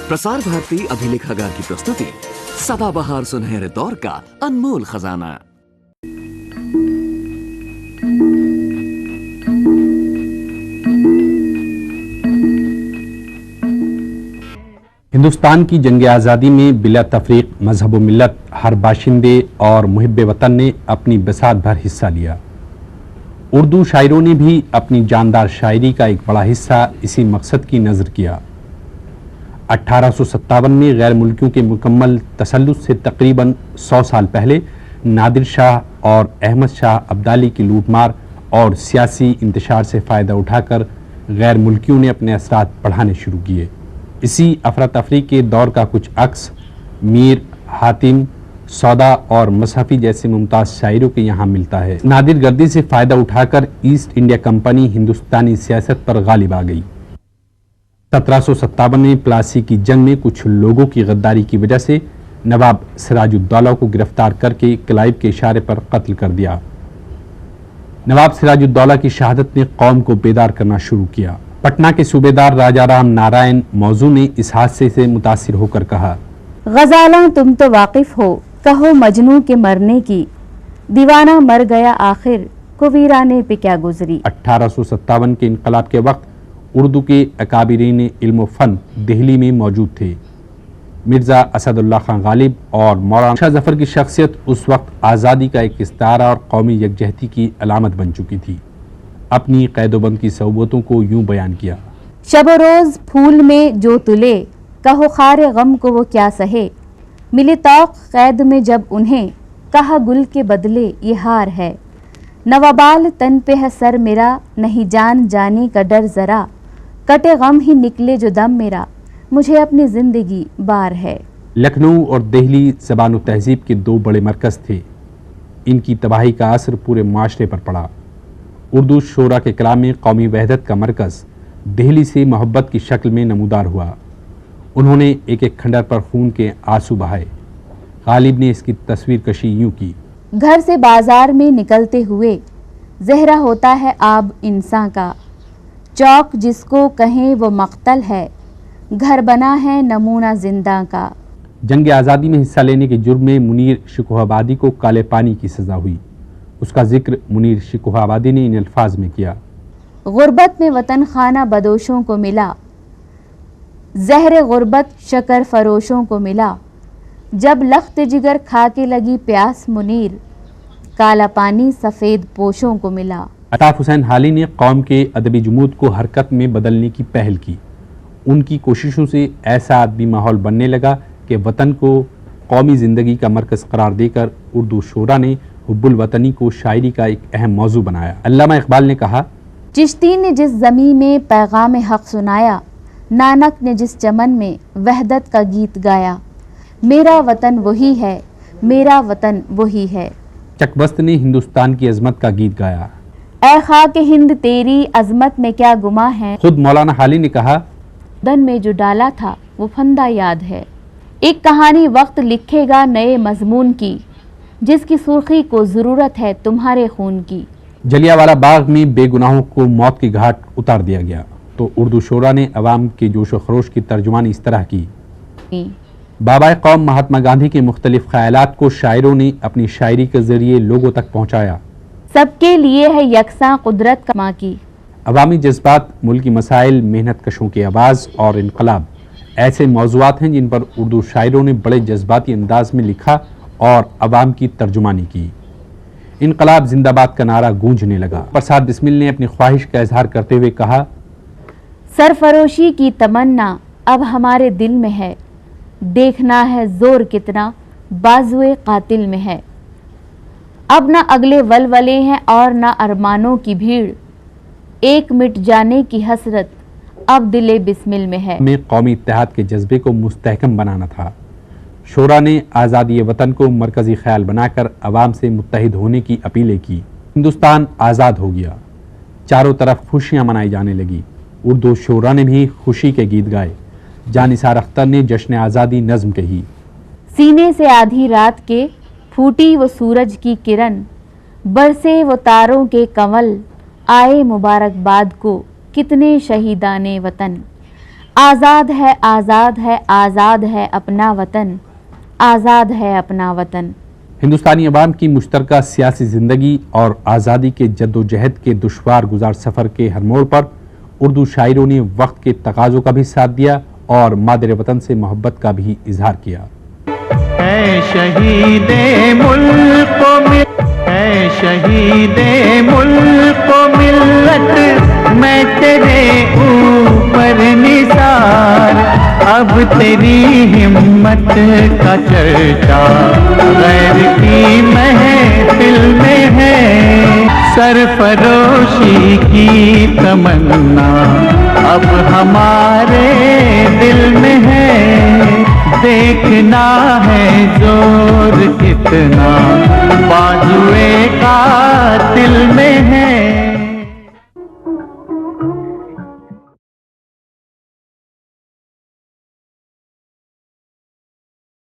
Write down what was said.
प्रसार भारती अभिलेखागार की प्रस्तुति सदाबहार सुनहरे दौर का अनमोल खजाना। हिंदुस्तान की जंग आज़ादी में बिला तफरीक मजहब व मिल्लत हर बाशिंदे और मुहिब्बे वतन ने अपनी बसात भर हिस्सा लिया। उर्दू शायरों ने भी अपनी जानदार शायरी का एक बड़ा हिस्सा इसी मकसद की नज़र किया। 1857 में गैर मुल्कियों के मुकम्मल तसल्लुत से तकरीबन 100 साल पहले नादिर शाह और अहमद शाह अब्दाली की लूटमार और सियासी इंतशार से फ़ायदा उठाकर गैर मुल्कियों ने अपने असरात बढ़ाने शुरू किए। इसी अफरा तफरी के दौर का कुछ अक्स मीर, हातिम, सौदा और मसहफ़ी जैसे मुमताज़ शायरों के यहाँ मिलता है। नादिर गर्दी से फ़ायदा उठाकर ईस्ट इंडिया कंपनी हिंदुस्तानी सियासत पर गालिब आ गई। 1757 में प्लासी की जंग में कुछ लोगों की गद्दारी की वजह से नवाब सिराजुद्दौला को गिरफ्तार करके क्लाइव के इशारे पर कत्ल कर दिया। नवाब सिराजुद्दौला की शहादत ने कौम को बेदार करना शुरू किया। पटना के सूबेदार राजा राम नारायण मौजू ने इस हादसे से मुतासिर होकर कहा, गजाला तुम तो वाकिफ हो, कहो मजनू के मरने की, दीवाना मर गया आखिर को वीराने पे क्या गुजरी। 1857 के इनकलाब के वक्त उर्दू के अकाबिरीन इल्म फ़न दिल्ली में मौजूद थे। मिर्ज़ा असदुल्ला खान गालिब और मौलाना शाह ज़फ़र की शख्सियत उस वक्त आज़ादी का एक इस्तारा और कौमी यकजहती की अलामत बन चुकी थी। अपनी कैदोबंद की सऊबतों को यूं बयान किया, शब रोज़ फूल में जो तुले, कहो खारे गम को वो क्या सहे, मिले तौक कैद में जब उन्हें, कहा गुल के बदले ये हार है, नवाबाल तन पे है सर मेरा, नहीं जान जाने का डर ज़रा, कटे गम ही निकले जो दम मेरा, मुझे अपनी ज़िंदगी बार है। लखनऊ और दिल्ली ज़बान व तहज़ीब के दो बड़े मरकज़ थे। इनकी तबाही का असर पूरे माशरे पर पड़ा। उर्दू शोरा के कलाम में कौमी वहदत का मरकज़ दिल्ली से मोहब्बत की शक्ल में नमूदार हुआ। उन्होंने एक एक खंडर पर खून के आंसू बहाए। गालिब ने इसकी तस्वीर कशी यूं की, घर से बाजार में निकलते हुए ज़हरा होता है आब इंसान का, चौक जिसको कहें वो मक्तल है, घर बना है नमूना जिंदा का। जंग आज़ादी में हिस्सा लेने के जुर्म में मुनीर शिकोहाबादी को काले पानी की सज़ा हुई। उसका जिक्र मुनीर शिकोहाबादी ने इन अल्फाज में किया, गुर्बत में वतन खाना बदोशों को मिला, ज़हर गुर्बत शकर फरोशों को मिला, जब लख्त जिगर खा के लगी प्यास मुनीर, काला पानी सफ़ेद पोशों को मिला। अताफ हुसैन हाली ने कौम के अदबी जुमूद को हरकत में बदलने की पहल की। उनकी कोशिशों से ऐसा अदबी माहौल बनने लगा कि वतन को कौमी ज़िंदगी का मरकज़ करार देकर उर्दू शोरा ने हुब्बुल वतनी को शायरी का एक अहम मौजू बनाया। अल्लामा इकबाल ने कहा, चिश्ती ने जिस ज़मीं में पैगाम हक़ सुनाया, नानक ने जिस चमन में वहदत का गीत गाया, मेरा वतन वही है, मेरा वतन वही है। चकबस्त ने हिंदुस्तान की अजमत का गीत गाया, ऐ खाके हिंद तेरी अजमत में क्या गुमा है। खुद मौलाना हाली ने कहा, दन में जो डाला था वो फंदा याद है, एक कहानी वक्त लिखेगा नए मजमून की, जिसकी सुर्खी को ज़रूरत है तुम्हारे खून की। जलियांवाला बाग में बेगुनाहों को मौत की घाट उतार दिया गया तो उर्दू शोरा ने अवाम के जोश व खरोश की तर्जुमानी इस तरह की, बाबा कौम महात्मा गांधी के मुख्तलिफ ख्यालात को शायरों ने अपनी शायरी के जरिए लोगों तक पहुँचाया। सबके लिए है यकसां कुदरत का माँ की। अवामी जज्बात, मुल्की मसाइल, मेहनत कशों की आवाज़ और इनकलाब ऐसे मौज़ूआत हैं जिन पर उर्दू शायरों ने बड़े जज्बाती अंदाज में लिखा और अवाम की तर्जुमानी की। इनकलाब जिंदाबाद का नारा गूंजने लगा। प्रसाद बिस्मिल ने अपनी ख्वाहिश का इजहार करते हुए कहा, सरफरोशी की तमन्ना अब हमारे दिल में है, देखना है जोर कितना बाजुए कातिल में है, अब ना अगले वलवले हैं और ना अरमानों की भीड़, एक मिट जाने की हसरत अब दिले बिस्मिल में है। में कौमी इत्तेहाद के जज्बे को मुस्तहकम बनाना था। शोरा ने आज़ादी वतन को मरकज़ी ख्याल बनाकर अवाम से मुत्तहिद होने की अपीलें की। हिंदुस्तान आज़ाद हो गया, चारों तरफ खुशियाँ मनाई जाने लगी। उर्दू शोरा ने भी खुशी के गीत गाए। जानिसार अख्तर ने जश्न आज़ादी नज़्म कही, सीने से आधी रात के फूटी वो सूरज की किरण, बरसे वो तारों के कंवल, आए मुबारकबाद को कितने शहीदाने वतन, آزاد ہے آزاد ہے آزاد ہے اپنا وطن، آزاد ہے اپنا وطن۔ ہندوستانی عوام کی مشترکہ سیاسی زندگی اور آزادی کے جد و جہد کے دشوار گزار سفر کے ہر موڑ پر اردو شاعروں نے وقت کے تقاضوں کا بھی ساتھ دیا اور مادر وطن سے محبت کا بھی اظہار کیا۔ اے شہید ملک اے شہید ملک و ملت، میں تیرے اوپر نثار، اب تیری ہمت کا چرچا غیر کی محفل میں ہے، سرفروشی کی تمنا اب ہمارے دل میں ہے، دیکھنا ہے زور کتنا بازوئے قاتل میں ہے۔